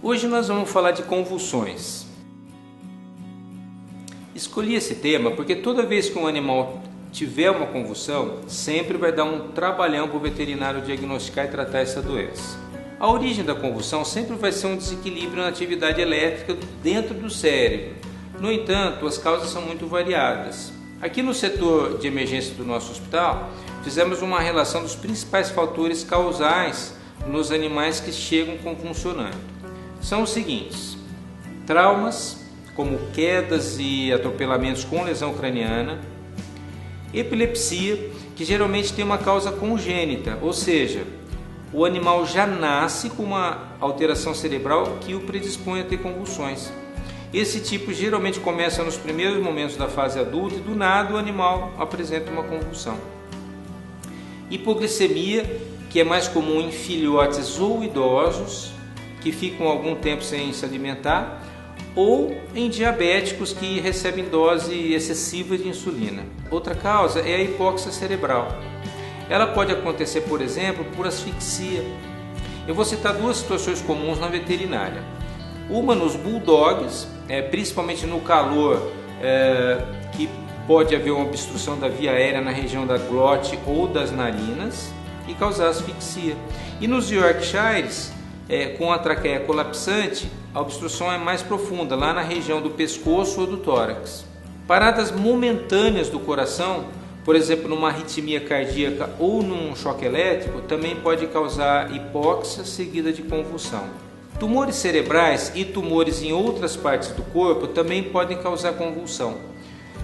Hoje nós vamos falar de convulsões. Escolhi esse tema porque toda vez que um animal tiver uma convulsão, sempre vai dar um trabalhão para o veterinário diagnosticar e tratar essa doença. A origem da convulsão sempre vai ser um desequilíbrio na atividade elétrica dentro do cérebro. No entanto, as causas são muito variadas. Aqui no setor de emergência do nosso hospital, fizemos uma relação dos principais fatores causais nos animais que chegam convulsionando. São os seguintes: traumas, como quedas e atropelamentos com lesão craniana; epilepsia, que geralmente tem uma causa congênita, ou seja, o animal já nasce com uma alteração cerebral que o predispõe a ter convulsões. Esse tipo geralmente começa nos primeiros momentos da fase adulta e do nada o animal apresenta uma convulsão. Hipoglicemia, que é mais comum em filhotes ou idosos que ficam algum tempo sem se alimentar, ou em diabéticos que recebem dose excessiva de insulina. Outra causa é a hipóxia cerebral. Ela pode acontecer, por exemplo, por asfixia. Eu vou citar duas situações comuns na veterinária. Uma nos bulldogs, principalmente no calor, que pode haver uma obstrução da via aérea na região da glote ou das narinas e causar asfixia. E nos Yorkshires, com a traqueia colapsante, a obstrução é mais profunda, lá na região do pescoço ou do tórax. Paradas momentâneas do coração, por exemplo, numa arritmia cardíaca ou num choque elétrico, também pode causar hipóxia seguida de convulsão. Tumores cerebrais e tumores em outras partes do corpo também podem causar convulsão.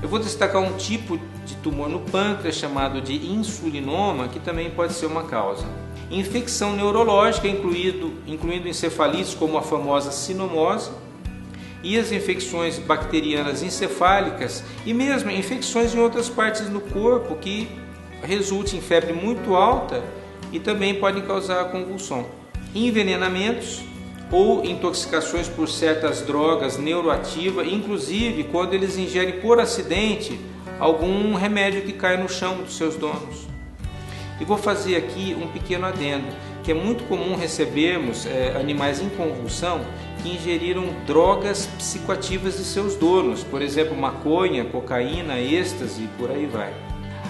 Eu vou destacar um tipo de tumor no pâncreas chamado de insulinoma, que também pode ser uma causa. Infecção neurológica, incluindo encefalites como a famosa sinomose, e as infecções bacterianas encefálicas e mesmo infecções em outras partes do corpo que resultem em febre muito alta e também podem causar convulsão. Envenenamentos ou intoxicações por certas drogas neuroativas, inclusive quando eles ingerem por acidente algum remédio que cai no chão dos seus donos. E vou fazer aqui um pequeno adendo, que é muito comum recebermos animais em convulsão que ingeriram drogas psicoativas de seus donos, por exemplo, maconha, cocaína, êxtase e por aí vai.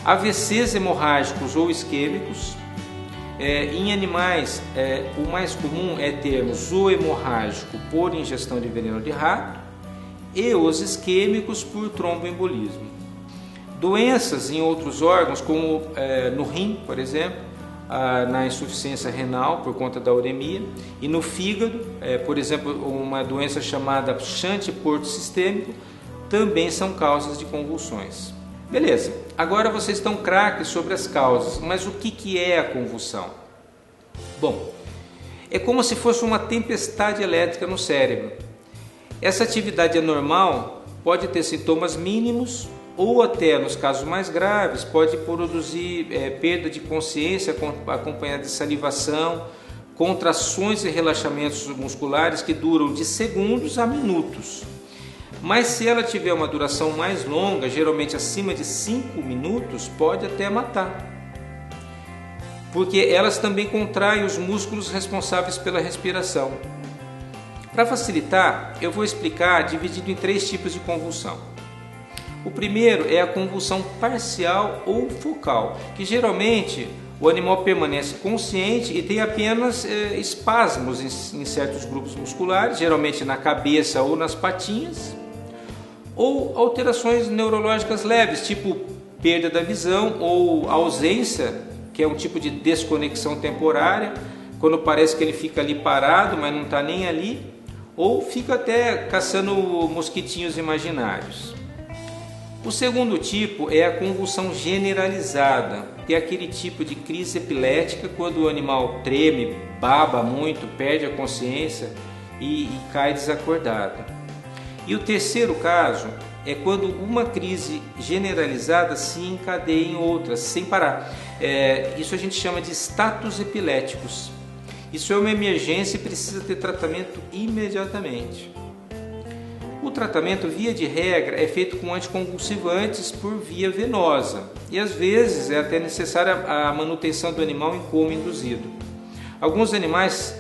AVCs hemorrágicos ou isquêmicos. Em animais, o mais comum é termos o hemorrágico por ingestão de veneno de rato e os isquêmicos por tromboembolismo. Doenças em outros órgãos, como no rim, por exemplo, na insuficiência renal por conta da uremia, e no fígado, por exemplo, uma doença chamada shunt porto sistêmico, também são causas de convulsões. Beleza, agora vocês estão craques sobre as causas, mas o que é a convulsão? Bom, é como se fosse uma tempestade elétrica no cérebro. Essa atividade anormal pode ter sintomas mínimos ou até, nos casos mais graves, pode produzir perda de consciência acompanhada de salivação, contrações e relaxamentos musculares que duram de segundos a minutos. Mas se ela tiver uma duração mais longa, geralmente acima de 5 minutos, pode até matar. Porque elas também contraem os músculos responsáveis pela respiração. Para facilitar, eu vou explicar dividido em 3 tipos de convulsão. O primeiro é a convulsão parcial ou focal, que geralmente o animal permanece consciente e tem apenas espasmos em certos grupos musculares, geralmente na cabeça ou nas patinhas, ou alterações neurológicas leves, tipo perda da visão ou ausência, que é um tipo de desconexão temporária, quando parece que ele fica ali parado, mas não está nem ali, ou fica até caçando mosquitinhos imaginários. O segundo tipo é a convulsão generalizada, que é aquele tipo de crise epilética quando o animal treme, baba muito, perde a consciência e cai desacordado. E o terceiro caso é quando uma crise generalizada se encadeia em outras, sem parar. Isso a gente chama de status epiléticos. Isso é uma emergência e precisa ter tratamento imediatamente. O tratamento, via de regra, é feito com anticonvulsivantes por via venosa e às vezes é até necessária a manutenção do animal em coma induzido. Alguns animais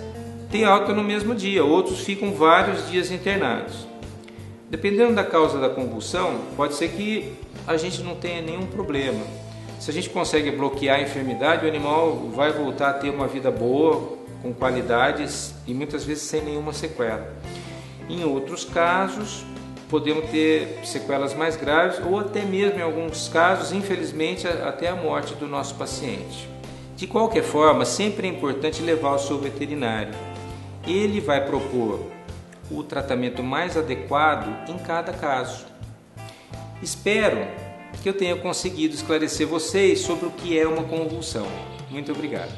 tem alta no mesmo dia, outros ficam vários dias internados. Dependendo da causa da convulsão, pode ser que a gente não tenha nenhum problema. Se a gente consegue bloquear a enfermidade, o animal vai voltar a ter uma vida boa, com qualidades e muitas vezes sem nenhuma sequela. Em outros casos, podemos ter sequelas mais graves ou até mesmo, em alguns casos, infelizmente, até a morte do nosso paciente. De qualquer forma, sempre é importante levar ao seu veterinário. Ele vai propor o tratamento mais adequado em cada caso. Espero que eu tenha conseguido esclarecer vocês sobre o que é uma convulsão. Muito obrigado.